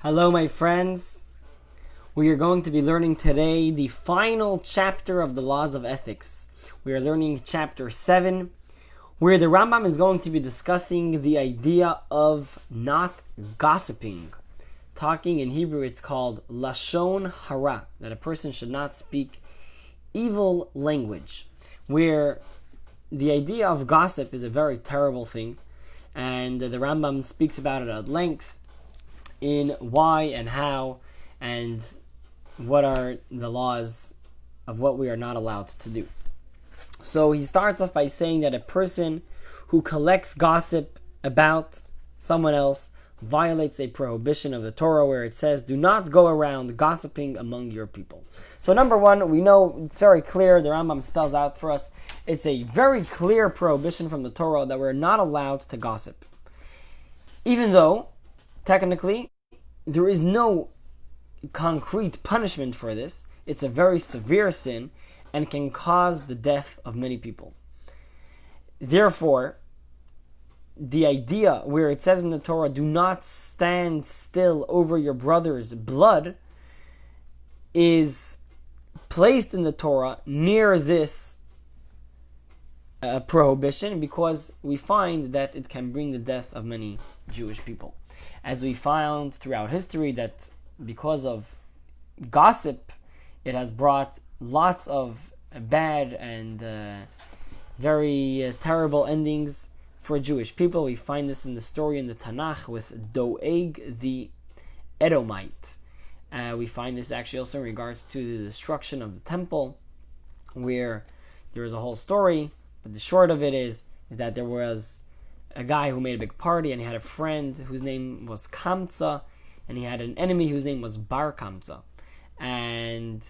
Hello, my friends. We are going to be learning today the final chapter of the laws of ethics. We are learning chapter 7, where the Rambam is going to be discussing the idea of not gossiping. Talking in Hebrew, it's called Lashon hara, that a person should not speak evil language, where the idea of gossip is a very terrible thing, and the Rambam speaks about it at length in why and how and what are the laws of what we are not allowed to do. So he starts off by saying that a person who collects gossip about someone else violates a prohibition of the Torah where it says, do not go around gossiping among your people. So number one, we know it's very clear, the Rambam spells out for us, it's a very clear prohibition from the Torah that we're not allowed to gossip. Even though, technically, there is no concrete punishment for this, it's a very severe sin and can cause the death of many people. Therefore, the idea where it says in the Torah, do not stand still over your brother's blood, is placed in the Torah near this prohibition because we find that it can bring the death of many Jewish people. As we found throughout history that because of gossip, it has brought lots of bad and very terrible endings for Jewish people. We find this in the story in the Tanakh with Doeg the Edomite. We find this actually also in regards to the destruction of the temple, where there is a whole story, but the short of it is that there was a guy who made a big party and he had a friend whose name was Kamsa, and he had an enemy whose name was Bar Kamsa. And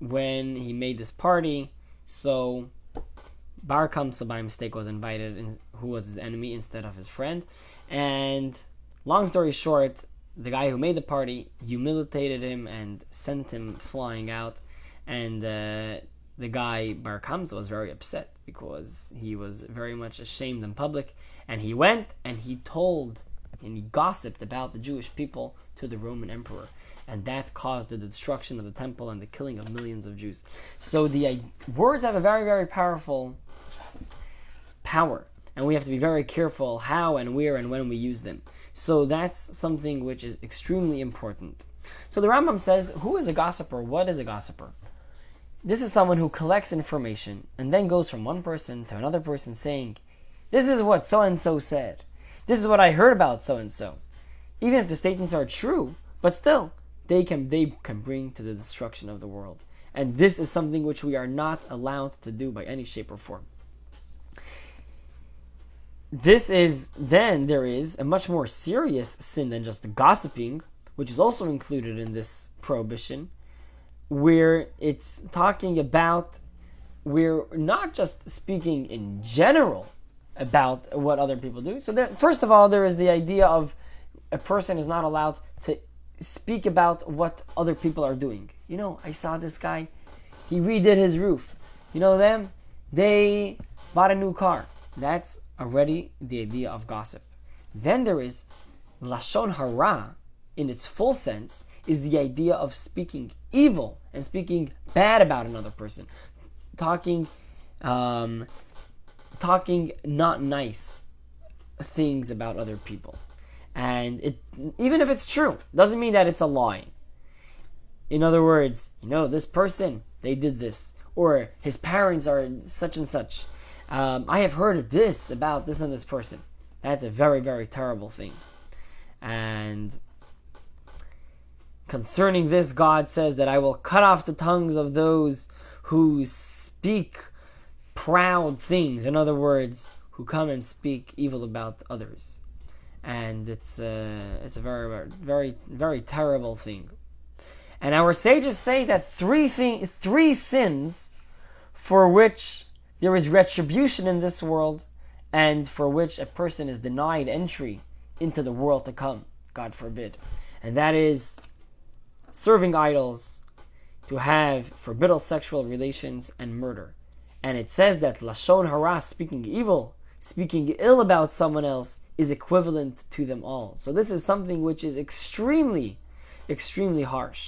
when he made this party, so Bar Kamsa by mistake was invited, who was his enemy instead of his friend. And long story short, the guy who made the party humiliated him and sent him flying out. And the guy Bar Kamsa was very upset because he was very much ashamed in public. And he went and he told and he gossiped about the Jewish people to the Roman emperor. And that caused the destruction of the temple and the killing of millions of Jews. So the words have a very, very powerful power. And we have to be very careful how and where and when we use them. So that's something which is extremely important. So the Rambam says, who is a gossiper? What is a gossiper? This is someone who collects information and then goes from one person to another person saying, this is what so-and-so said. This is what I heard about so-and-so. Even if the statements are true, but still, they can bring to the destruction of the world. And this is something which we are not allowed to do by any shape or form. There is a much more serious sin than just gossiping, which is also included in this prohibition, where it's talking about, we're not just speaking in general about what other people do. So first of all, there is the idea of a person is not allowed to speak about what other people are doing. You know, I saw this guy, he redid his roof. You know them? They bought a new car. That's already the idea of gossip. Then there is Lashon hara, in its full sense, is the idea of speaking evil and speaking bad about another person. Talking not nice things about other people. And even if it's true, doesn't mean that it's a lie. In other words, this person, they did this. Or his parents are such and such. I have heard of this about this and this person. That's a very, very terrible thing. And concerning this, God says that I will cut off the tongues of those who speak proud things. In other words, who come and speak evil about others. And it's a very, very, very terrible thing. And our sages say that three sins for which there is retribution in this world and for which a person is denied entry into the world to come, God forbid. And that is serving idols, to have forbidden sexual relations, and murder. And it says that Lashon hara, speaking evil, speaking ill about someone else, is equivalent to them all. So this is something which is extremely, extremely harsh.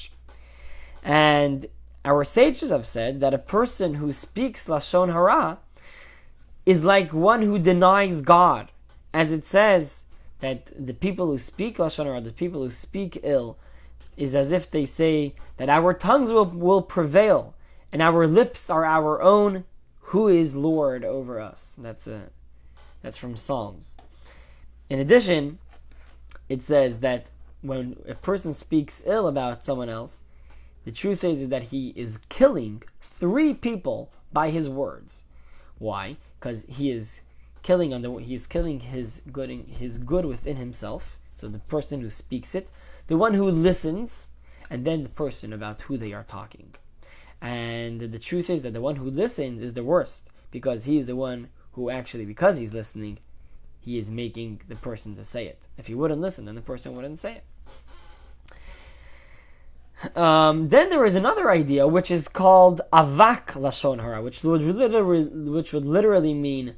And our sages have said that a person who speaks Lashon Hara is like one who denies God. As it says that the people who speak Lashon Hara, the people who speak ill, is as if they say that our tongues will prevail and our lips are our own. Who is Lord over us? That's from Psalms. In addition, it says that when a person speaks ill about someone else, the truth is that he is killing 3 people by his words. Why? Because he is killing his good within himself. So the person who speaks it, the one who listens, and then the person about who they are talking. And the truth is that the one who listens is the worst, because he's the one who actually, because he's listening, he is making the person to say it. If he wouldn't listen, then the person wouldn't say it. Then there is another idea which is called avak Lashon Hara, which would literally mean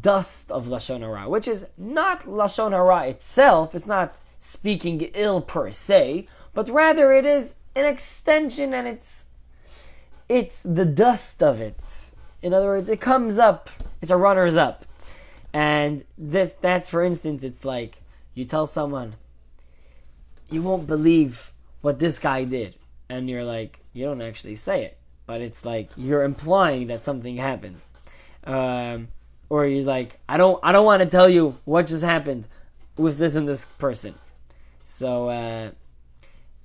dust of Lashon Hara, which is not Lashon Hara itself. It's not speaking ill per se, but rather it is an extension, and it's the dust of it. In other words, it comes up. It's a runner's up. And that's for instance, it's like you tell someone, you won't believe what this guy did. And you're like, you don't actually say it, but it's like you're implying that something happened. Or you're like, I don't want to tell you what just happened with this and this person. So, and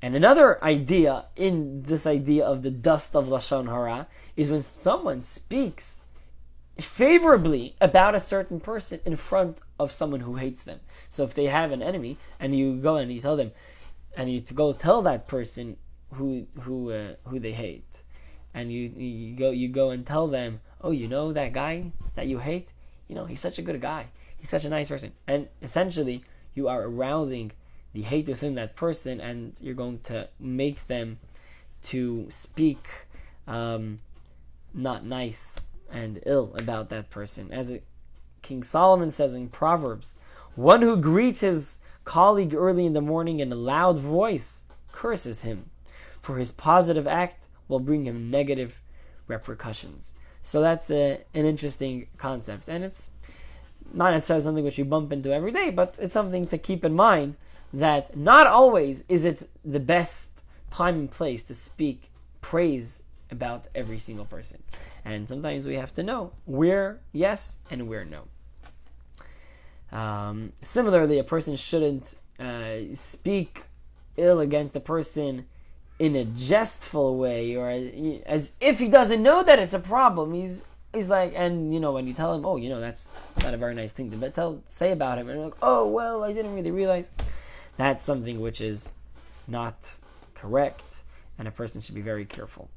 another idea in this idea of the dust of Lashon Hara is when someone speaks favorably about a certain person in front of someone who hates them. So if they have an enemy, and you go and you tell them, and you go tell that person who they hate, and you go and tell them, oh, you know that guy that you hate, he's such a good guy, he's such a nice person, and essentially you are arousing the hate within that person, and you're going to make them to speak not nice and ill about that person. As King Solomon says in Proverbs, one who greets his colleague early in the morning in a loud voice curses him, for his positive act will bring him negative repercussions. So that's an interesting concept, and it's not necessarily something which we bump into every day, but it's something to keep in mind, that not always is it the best time and place to speak praise about every single person. And sometimes we have to know where yes and where no. Similarly, a person shouldn't speak ill against a person in a jestful way, or as if he doesn't know that it's a problem. He's like, and when you tell him, that's not a very nice thing to say about him, and you're like, oh, well, I didn't really realize. That's something which is not correct, and a person should be very careful.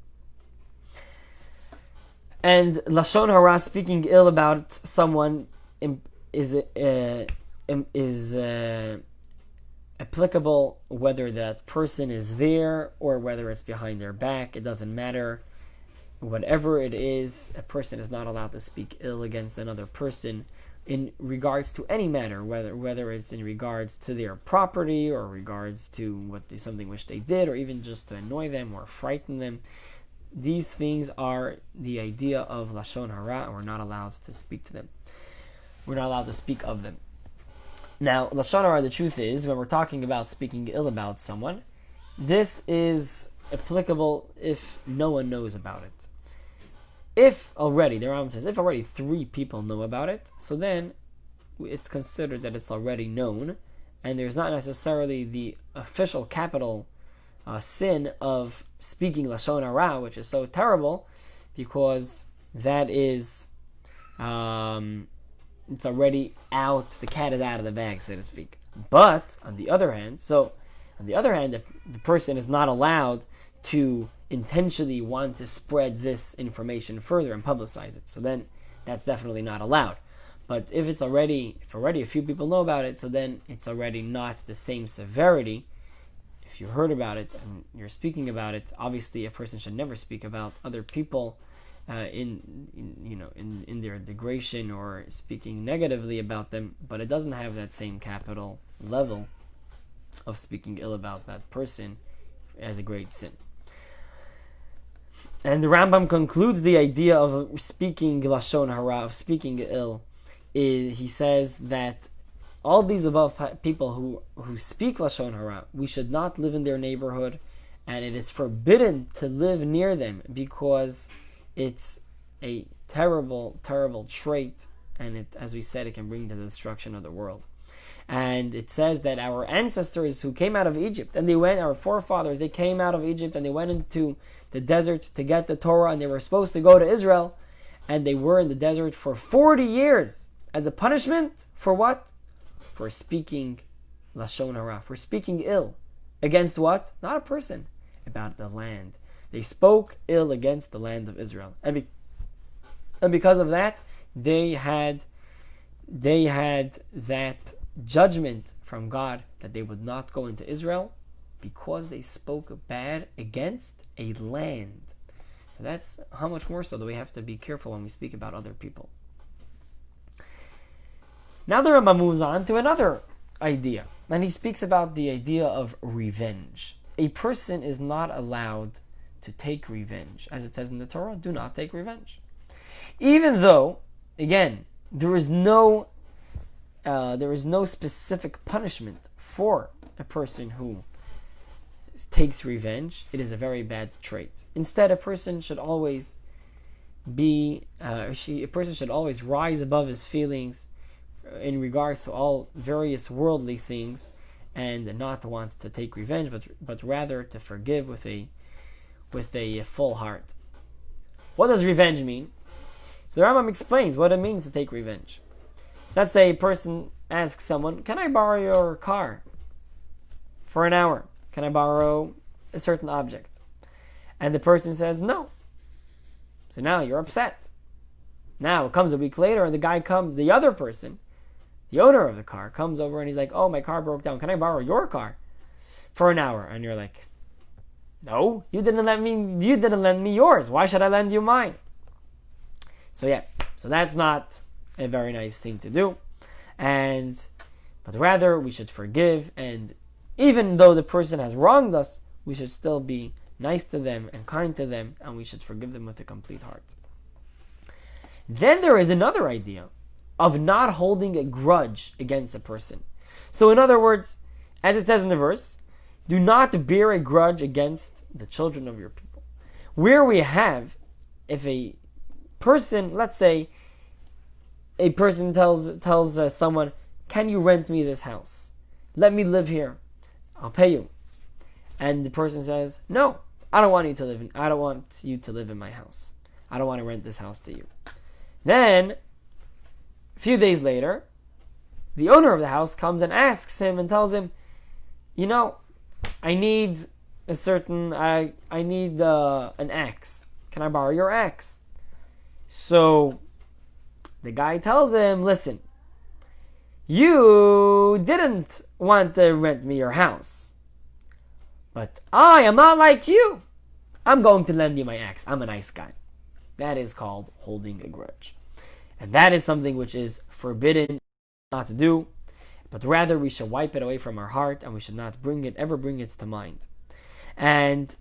And Lashon Hara, speaking ill about someone, is applicable whether that person is there or whether it's behind their back. It doesn't matter. Whatever it is, a person is not allowed to speak ill against another person in regards to any matter, whether it's in regards to their property or regards to something which they did, or even just to annoy them or frighten them. These things are the idea of Lashon Hara, and we're not allowed to speak to them. We're not allowed to speak of them. Now, Lashon Hara, the truth is, when we're talking about speaking ill about someone, this is applicable if no one knows about it. If already, the Rambam says, if already 3 people know about it, so then it's considered that it's already known, and there's not necessarily the official capital sin of speaking Lashon Hara, which is so terrible, because that is, it's already out, the cat is out of the bag, so to speak. But, on the other hand, the person is not allowed to intentionally want to spread this information further and publicize it. So then, that's definitely not allowed. But if already a few people know about it, so then it's already not the same severity. If you heard about it and you're speaking about it, obviously a person should never speak about other people in their degradation or speaking negatively about them, but it doesn't have that same capital level of speaking ill about that person as a great sin. And the Rambam concludes the idea of speaking Lashon hara, of speaking ill. He says that all these above people who speak Lashon hara, we should not live in their neighborhood, and it is forbidden to live near them because it's a terrible, terrible trait, and it, as we said, it can bring to the destruction of the world. And it says that our ancestors who came out of Egypt, and our forefathers, they came out of Egypt and they went into the desert to get the Torah, and they were supposed to go to Israel, and they were in the desert for 40 years as a punishment for what? For speaking Lashon hara, for speaking ill. Against what? Not a person, about the land. They spoke ill against the land of Israel. And because of that, they had that judgment from God that they would not go into Israel because they spoke bad against a land. So that's how much more so that we have to be careful when we speak about other people. Now the Rambam moves on to another idea, and he speaks about the idea of revenge. A person is not allowed to take revenge. As it says in the Torah, do not take revenge. Even though, again, there is no specific punishment for a person who takes revenge. It is a very bad trait. Instead, a person should always rise above his feelings in regards to all various worldly things, and not want to take revenge, but rather to forgive with a full heart. What does revenge mean? So the Rambam explains what it means to take revenge. Let's say a person asks someone, can I borrow your car for an hour? Can I borrow a certain object? And the person says no. So now you're upset. Now it comes a week later, and the other person, the owner of the car, comes over and he's like, oh, my car broke down. Can I borrow your car for an hour? And you're like, no, you didn't lend me yours. Why should I lend you mine? So that's not a very nice thing to do. But rather we should forgive, and even though the person has wronged us, we should still be nice to them and kind to them, and we should forgive them with a complete heart. Then there is another idea of not holding a grudge against a person. So in other words, as it says in the verse, do not bear a grudge against the children of your people. Where we have, if a person, let's say, a person tells someone, can you rent me this house? Let me live here. I'll pay you. And the person says, no, I don't want you to live in my house. I don't want to rent this house to you. Then, a few days later, the owner of the house comes and asks him and tells him, I need an axe. Can I borrow your axe? So the guy tells him, listen, you didn't want to rent me your house, but I am not like you. I'm going to lend you my axe. I'm a nice guy. That is called holding a grudge. And that is something which is forbidden not to do, but rather we should wipe it away from our heart, and we should not ever bring it to mind. And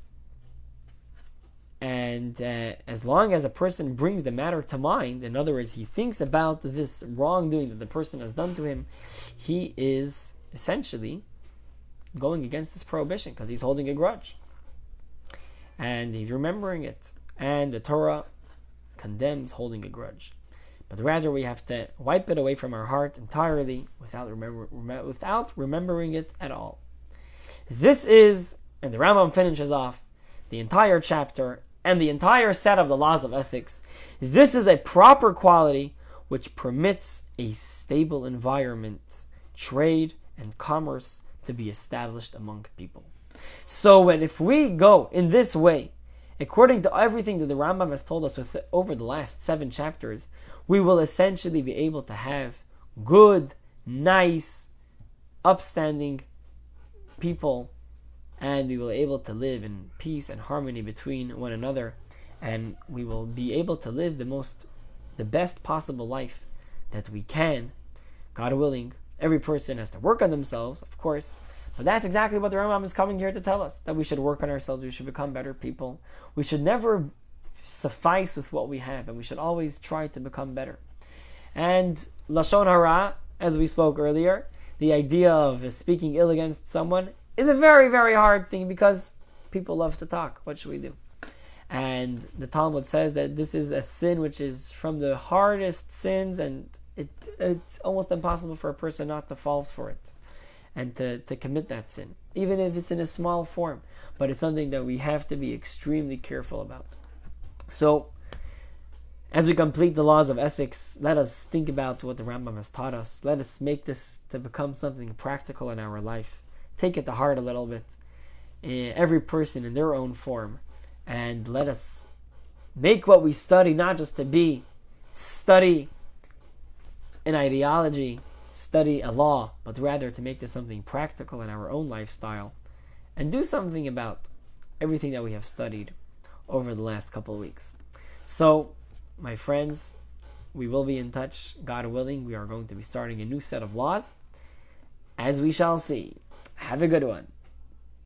as long as a person brings the matter to mind, in other words, he thinks about this wrongdoing that the person has done to him, he is essentially going against this prohibition because he's holding a grudge. And he's remembering it. And the Torah condemns holding a grudge. But rather we have to wipe it away from our heart entirely without remembering it at all. This is, and the Rambam finishes off the entire chapter and the entire set of the laws of ethics. This is a proper quality which permits a stable environment, trade and commerce to be established among people. So if we go in this way, according to everything that the Rambam has told us over the last 7 chapters, we will essentially be able to have good, nice, upstanding people, and we will be able to live in peace and harmony between one another. and we will be able to live the best possible life that we can. God willing, every person has to work on themselves, of course, but that's exactly what the Rambam is coming here to tell us, that we should work on ourselves, we should become better people. We should never suffice with what we have, and we should always try to become better. And Lashon hara, as we spoke earlier, the idea of speaking ill against someone is a very, very hard thing, because people love to talk. What should we do? And the Talmud says that this is a sin which is from the hardest sins, and it's almost impossible for a person not to fall for it and to commit that sin, even if it's in a small form. But it's something that we have to be extremely careful about. So, as we complete the laws of ethics, let us think about what the Rambam has taught us. Let us make this to become something practical in our life. Take it to heart a little bit. Every person in their own form. And let us make what we study not just to study an ideology, study a law, but rather to make this something practical in our own lifestyle. And do something about everything that we have studied over the last couple of weeks. So, my friends, we will be in touch. God willing, we are going to be starting a new set of laws, as we shall see. Have a good one.